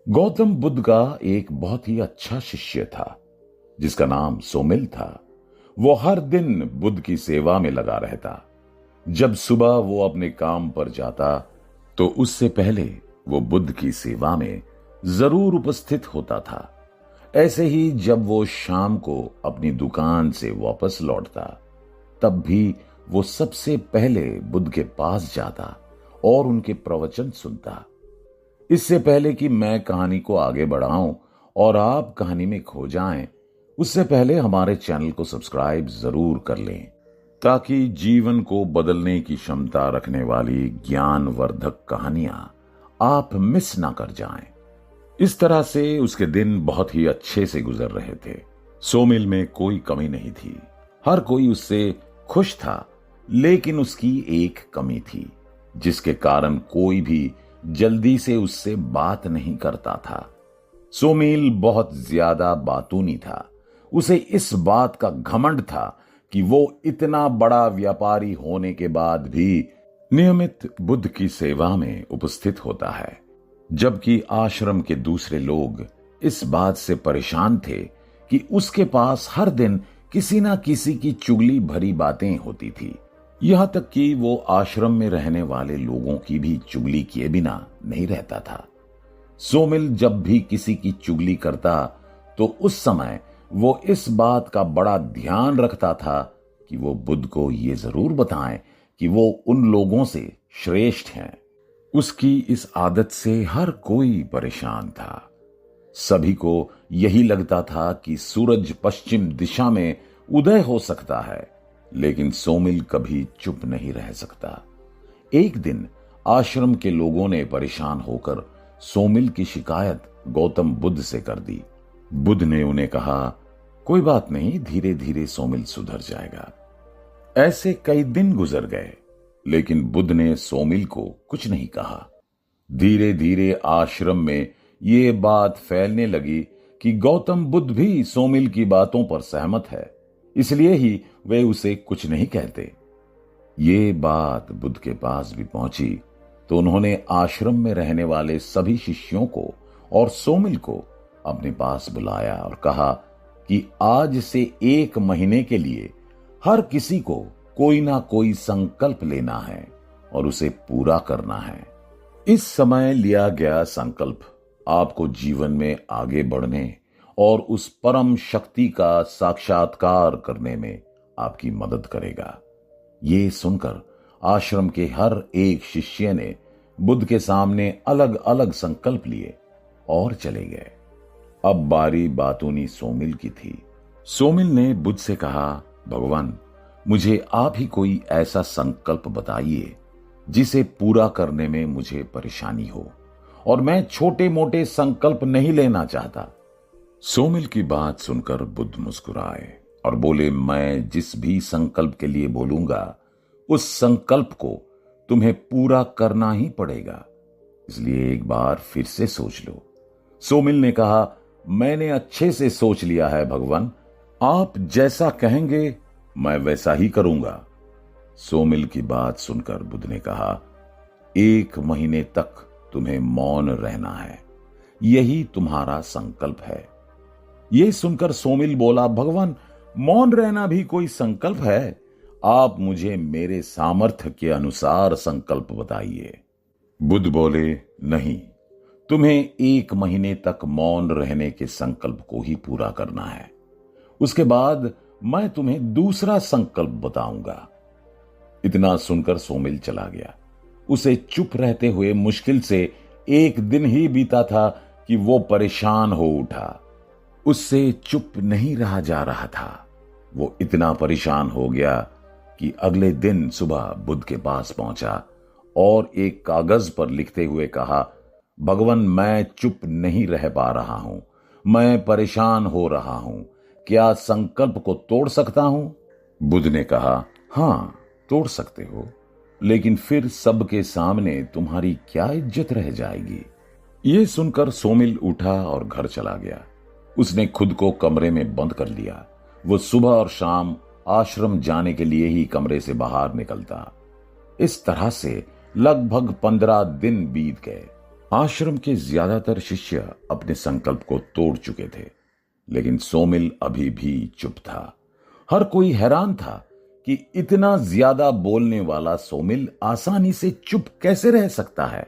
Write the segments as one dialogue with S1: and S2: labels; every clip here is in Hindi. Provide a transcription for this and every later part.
S1: गौतम बुद्ध का एक बहुत ही अच्छा शिष्य था जिसका नाम सोमिल था। वो हर दिन बुद्ध की सेवा में लगा रहता। जब सुबह वो अपने काम पर जाता तो उससे पहले वो बुद्ध की सेवा में जरूर उपस्थित होता था। ऐसे ही जब वो शाम को अपनी दुकान से वापस लौटता तब भी वो सबसे पहले बुद्ध के पास जाता और उनके प्रवचन सुनता। इससे पहले कि मैं कहानी को आगे बढ़ाऊं और आप कहानी में खो जाएं, उससे पहले हमारे चैनल को सब्सक्राइब जरूर कर लें ताकि जीवन को बदलने की क्षमता रखने वाली ज्ञानवर्धक कहानियां आप मिस ना कर जाएं। इस तरह से उसके दिन बहुत ही अच्छे से गुजर रहे थे। सोमिल में कोई कमी नहीं थी, हर कोई उससे खुश था, लेकिन उसकी एक कमी थी जिसके कारण कोई भी जल्दी से उससे बात नहीं करता था। सोमिल बहुत ज्यादा बातूनी था। उसे इस बात का घमंड था कि वो इतना बड़ा व्यापारी होने के बाद भी नियमित बुद्ध की सेवा में उपस्थित होता है, जबकि आश्रम के दूसरे लोग इस बात से परेशान थे कि उसके पास हर दिन किसी ना किसी की चुगली भरी बातें होती थी। यहां तक कि वो आश्रम में रहने वाले लोगों की भी चुगली किए बिना नहीं रहता था। सोमिल जब भी किसी की चुगली करता तो उस समय वो इस बात का बड़ा ध्यान रखता था कि वो बुद्ध को ये जरूर बताएं कि वो उन लोगों से श्रेष्ठ हैं। उसकी इस आदत से हर कोई परेशान था। सभी को यही लगता था कि सूरज पश्चिम दिशा में उदय हो सकता है, लेकिन सोमिल कभी चुप नहीं रह सकता। एक दिन आश्रम के लोगों ने परेशान होकर सोमिल की शिकायत गौतम बुद्ध से कर दी। बुद्ध ने उन्हें कहा, कोई बात नहीं, धीरे धीरे सोमिल सुधर जाएगा। ऐसे कई दिन गुजर गए, लेकिन बुद्ध ने सोमिल को कुछ नहीं कहा। धीरे धीरे आश्रम में ये बात फैलने लगी कि गौतम बुद्ध भी सोमिल की बातों पर सहमत है, इसलिए ही वे उसे कुछ नहीं कहते। ये बात बुद्ध के पास भी पहुंची तो उन्होंने आश्रम में रहने वाले सभी शिष्यों को और सोमिल को अपने पास बुलाया और कहा कि आज से 1 महीने के लिए हर किसी को कोई ना कोई संकल्प लेना है और उसे पूरा करना है। इस समय लिया गया संकल्प आपको जीवन में आगे बढ़ने और उस परम शक्ति का साक्षात्कार करने में आपकी मदद करेगा। ये सुनकर आश्रम के हर एक शिष्य ने बुद्ध के सामने अलग अलग संकल्प लिए और चले गए। अब बारी बातूनी सोमिल की थी। सोमिल ने बुद्ध से कहा, भगवान, मुझे आप ही कोई ऐसा संकल्प बताइए जिसे पूरा करने में मुझे परेशानी हो, और मैं छोटे मोटे संकल्प नहीं लेना चाहता। सोमिल की बात सुनकर बुद्ध मुस्कुराए और बोले, मैं जिस भी संकल्प के लिए बोलूंगा उस संकल्प को तुम्हें पूरा करना ही पड़ेगा, इसलिए एक बार फिर से सोच लो। सोमिल ने कहा, मैंने अच्छे से सोच लिया है भगवान, आप जैसा कहेंगे मैं वैसा ही करूंगा। सोमिल की बात सुनकर बुद्ध ने कहा, 1 महीने तक तुम्हें मौन रहना है, यही तुम्हारा संकल्प है। यह सुनकर सोमिल बोला, भगवान, मौन रहना भी कोई संकल्प है? आप मुझे मेरे सामर्थ्य के अनुसार संकल्प बताइए। बुद्ध बोले, नहीं, तुम्हें 1 महीने तक मौन रहने के संकल्प को ही पूरा करना है। उसके बाद मैं तुम्हें दूसरा संकल्प बताऊंगा। इतना सुनकर सोमिल चला गया। उसे चुप रहते हुए मुश्किल से 1 दिन ही बीता था कि वो परेशान हो उठा। उससे चुप नहीं रहा जा रहा था। वो इतना परेशान हो गया कि अगले दिन सुबह बुद्ध के पास पहुंचा और एक कागज पर लिखते हुए कहा, भगवान, मैं चुप नहीं रह पा रहा हूं, मैं परेशान हो रहा हूं, क्या संकल्प को तोड़ सकता हूं? बुद्ध ने कहा, हां, तोड़ सकते हो, लेकिन फिर सबके सामने तुम्हारी क्या इज्जत रह जाएगी। यह सुनकर सोमिल उठा और घर चला गया। उसने खुद को कमरे में बंद कर लिया। वो सुबह और शाम आश्रम जाने के लिए ही कमरे से बाहर निकलता। इस तरह से लगभग 15 दिन बीत गए। आश्रम के ज्यादातर शिष्य अपने संकल्प को तोड़ चुके थे, लेकिन सोमिल अभी भी चुप था। हर कोई हैरान था कि इतना ज्यादा बोलने वाला सोमिल आसानी से चुप कैसे रह सकता है।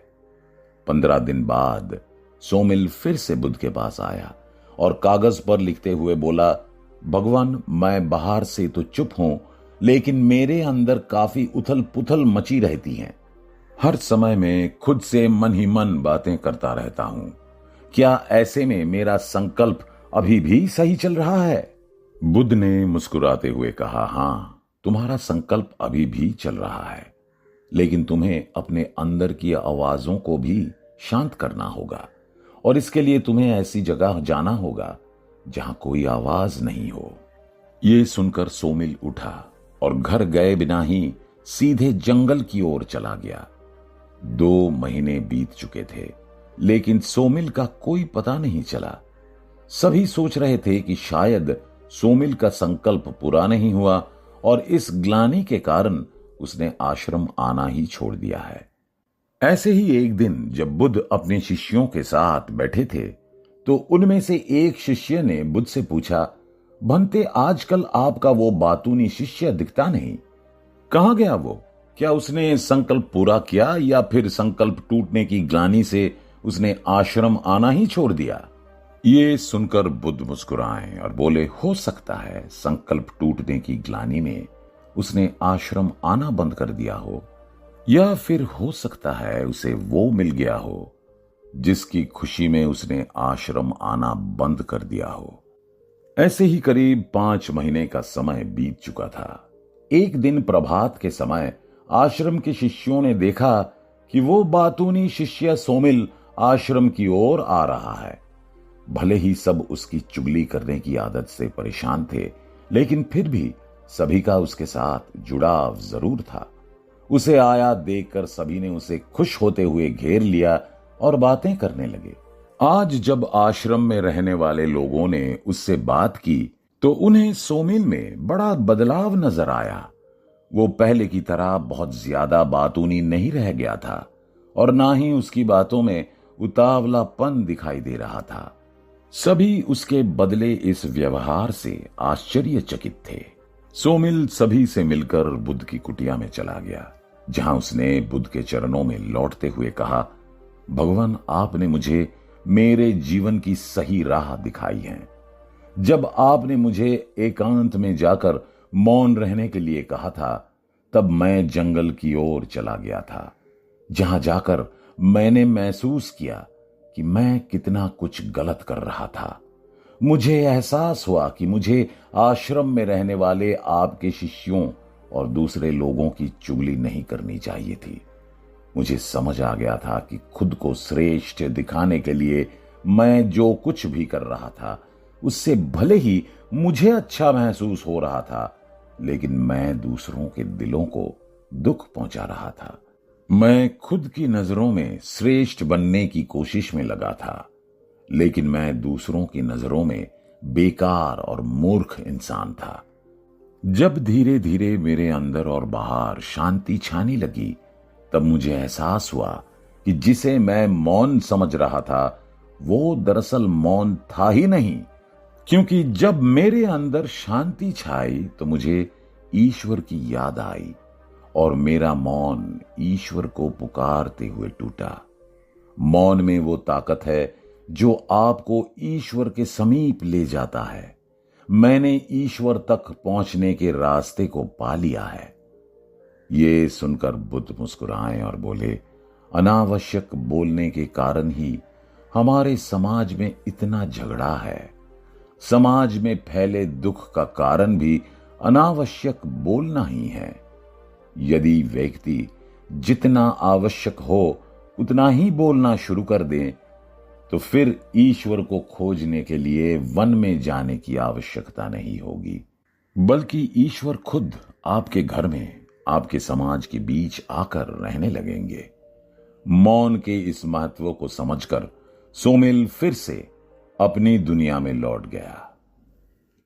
S1: 15 दिन बाद सोमिल फिर से बुद्ध के पास आया और कागज पर लिखते हुए बोला, भगवान, मैं बाहर से तो चुप हूं, लेकिन मेरे अंदर काफी उथल पुथल मची रहती है। हर समय में खुद से मन ही मन बातें करता रहता हूं। क्या ऐसे में मेरा संकल्प अभी भी सही चल रहा है? बुद्ध ने मुस्कुराते हुए कहा, हां, तुम्हारा संकल्प अभी भी चल रहा है, लेकिन तुम्हें अपने अंदर की आवाजों को भी शांत करना होगा, और इसके लिए तुम्हें ऐसी जगह जाना होगा जहां कोई आवाज नहीं हो। ये सुनकर सोमिल उठा और घर गए बिना ही सीधे जंगल की ओर चला गया। 2 महीने बीत चुके थे, लेकिन सोमिल का कोई पता नहीं चला। सभी सोच रहे थे कि शायद सोमिल का संकल्प पूरा नहीं हुआ और इस ग्लानि के कारण उसने आश्रम आना ही छोड़ दिया है। ऐसे ही एक दिन जब बुद्ध अपने शिष्यों के साथ बैठे थे, तो उनमें से एक शिष्य ने बुद्ध से पूछा, भंते, आजकल आपका वो बातूनी शिष्य दिखता नहीं, कहां गया वो? क्या उसने संकल्प पूरा किया या फिर संकल्प टूटने की ग्लानि से उसने आश्रम आना ही छोड़ दिया? ये सुनकर बुद्ध मुस्कुराए और बोले, हो सकता है संकल्प टूटने की ग्लानि में उसने आश्रम आना बंद कर दिया हो, या फिर हो सकता है उसे वो मिल गया हो जिसकी खुशी में उसने आश्रम आना बंद कर दिया हो। ऐसे ही करीब 5 महीने का समय बीत चुका था। एक दिन प्रभात के समय आश्रम के शिष्यों ने देखा कि वो बातूनी शिष्य सोमिल आश्रम की ओर आ रहा है। भले ही सब उसकी चुगली करने की आदत से परेशान थे, लेकिन फिर भी सभी का उसके साथ जुड़ाव जरूर था। उसे आया देखकर सभी ने उसे खुश होते हुए घेर लिया और बातें करने लगे। आज जब आश्रम में रहने वाले लोगों ने उससे बात की, तो उन्हें सोमिल में बड़ा बदलाव नजर आया। वो पहले की तरह बहुत ज्यादा बातूनी नहीं रह गया था और ना ही उसकी बातों में उतावलापन दिखाई दे रहा था। सभी उसके बदले इस व्यवहार से आश्चर्यचकित थे। सोमिल सभी से मिलकर बुद्ध की कुटिया में चला गया, जहां उसने बुद्ध के चरणों में लौटते हुए कहा, भगवान, आपने मुझे मेरे जीवन की सही राह दिखाई है। जब आपने मुझे एकांत में जाकर मौन रहने के लिए कहा था, तब मैं जंगल की ओर चला गया था, जहां जाकर मैंने महसूस किया कि मैं कितना कुछ गलत कर रहा था। मुझे एहसास हुआ कि मुझे आश्रम में रहने वाले आपके शिष्यों और दूसरे लोगों की चुगली नहीं करनी चाहिए थी। मुझे समझ आ गया था कि खुद को श्रेष्ठ दिखाने के लिए मैं जो कुछ भी कर रहा था, उससे भले ही मुझे अच्छा महसूस हो रहा था, लेकिन मैं दूसरों के दिलों को दुख पहुंचा रहा था। मैं खुद की नजरों में श्रेष्ठ बनने की कोशिश में लगा था, लेकिन मैं दूसरों की नजरों में बेकार और मूर्ख इंसान था। जब धीरे धीरे मेरे अंदर और बाहर शांति छाने लगी, तब मुझे एहसास हुआ कि जिसे मैं मौन समझ रहा था, वो दरअसल मौन था ही नहीं। क्योंकि जब मेरे अंदर शांति छाई, तो मुझे ईश्वर की याद आई और मेरा मौन ईश्वर को पुकारते हुए टूटा। मौन में वो ताकत है जो आपको ईश्वर के समीप ले जाता है। मैंने ईश्वर तक पहुंचने के रास्ते को पा लिया है। ये सुनकर बुद्ध मुस्कुराए और बोले, अनावश्यक बोलने के कारण ही हमारे समाज में इतना झगड़ा है। समाज में फैले दुख का कारण भी अनावश्यक बोलना ही है। यदि व्यक्ति जितना आवश्यक हो उतना ही बोलना शुरू कर दे, तो फिर ईश्वर को खोजने के लिए वन में जाने की आवश्यकता नहीं होगी, बल्कि ईश्वर खुद आपके घर में, आपके समाज के बीच आकर रहने लगेंगे। मौन के इस महत्व को समझकर सोमिल फिर से अपनी दुनिया में लौट गया।